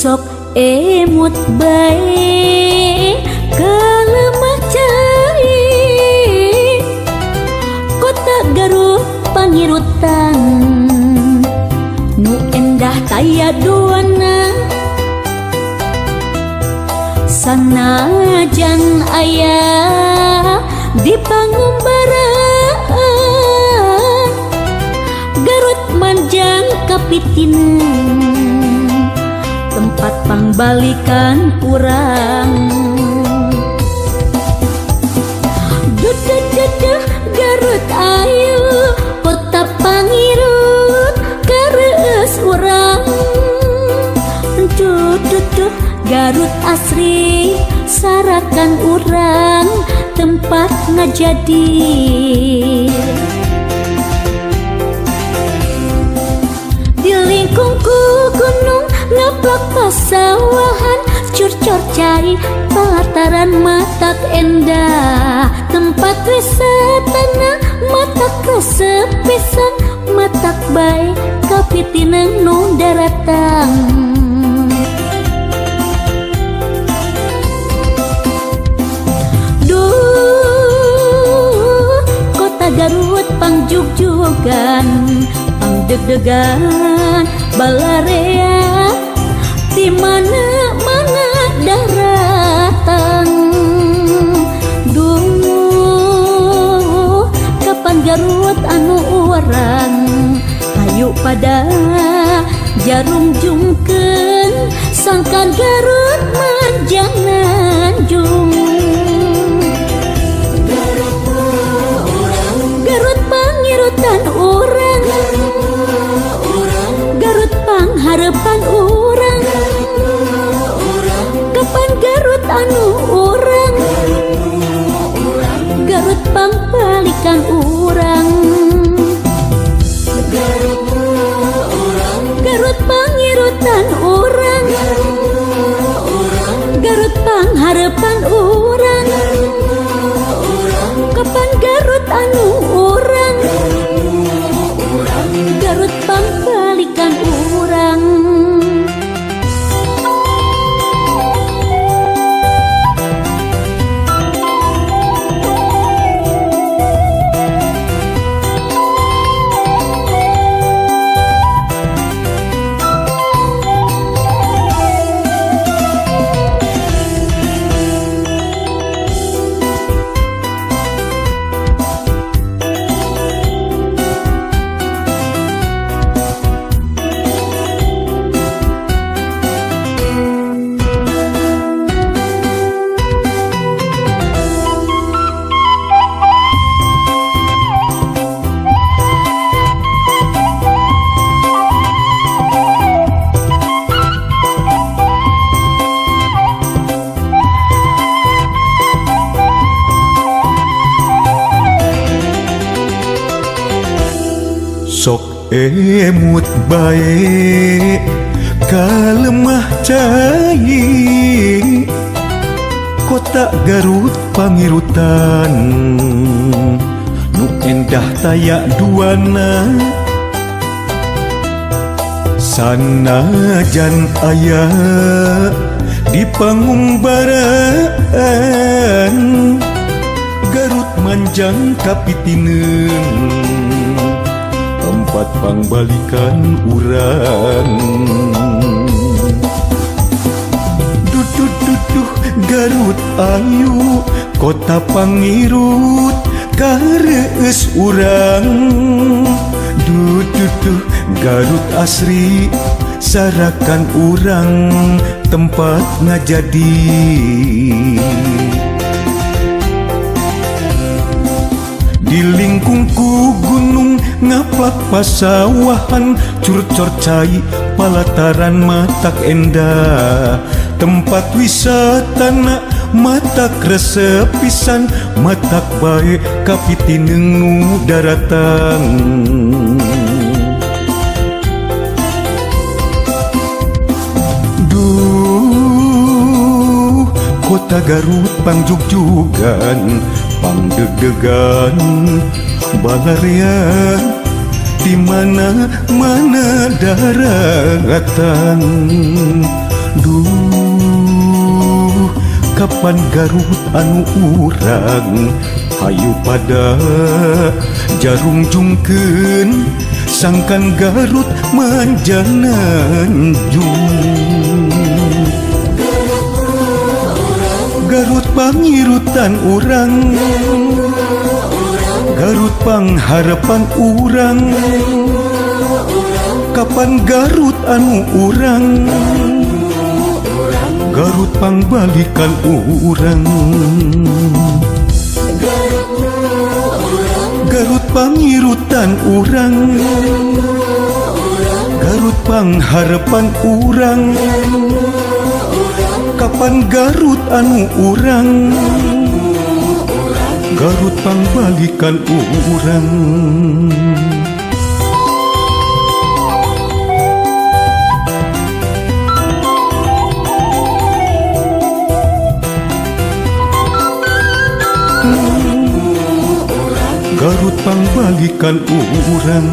sok emut bae kalemah cai kota Garut pangirutan nu endah taya duana sanajan aya di pangumbaraan Garut manjang kapitineun tempat pangbalikan urang duduh Garut ayu kota pangirut kareus urang duduh Garut asri sarakan urang tempat ngajadi dilingkung ku gunung ngaplak pasawahan curcor cari pelataran matak endah tempat wisatana matak resepisan matak bae kapitineung nu daratang Garut pangjugjugan pangdeg-degan balarea di mana-mana daratan duh kapan Garut anu urang hayu pada jarum jungkeun sangkan Garut manjang nanjung pangirutan urang Garut pangharapan urang kapan Garut anu urang Garut pangbalikan urang Garut pangirutan urang Garut pangharapan urang kapan Garut anu urang Garut pangbalikan urang sok emut bae kalemah cai kota Garut pangirutan nu endah taya duana sanajan aya di pangumbaraan Garut manjang kapitineun tempat pangbalikan urang duduh Garut ayu kota pangirut kareus urang duduh Garut asri sarakan urang tempat ngajadi dilingkung ku gunung ngaplak pasawahan curcor cai palataran matak endah tempat wisatana matak resepisan matak bae kapitineung nu daratang duh kota Garut pangjugjugan pangdeg-degan balarea di mana-mana daratan kapan Garut anu urang hayu pada jarum jungkeun sangkan Garut manjananjung Garut pangirutan urang Garut pangharapan urang kapan Garut anu urang Garut pangbalikan urang Garut pangirutan urang Garut pangharapan urang kapan Garut anu urang Garut pangbalikan urang Garut pangbalikan urang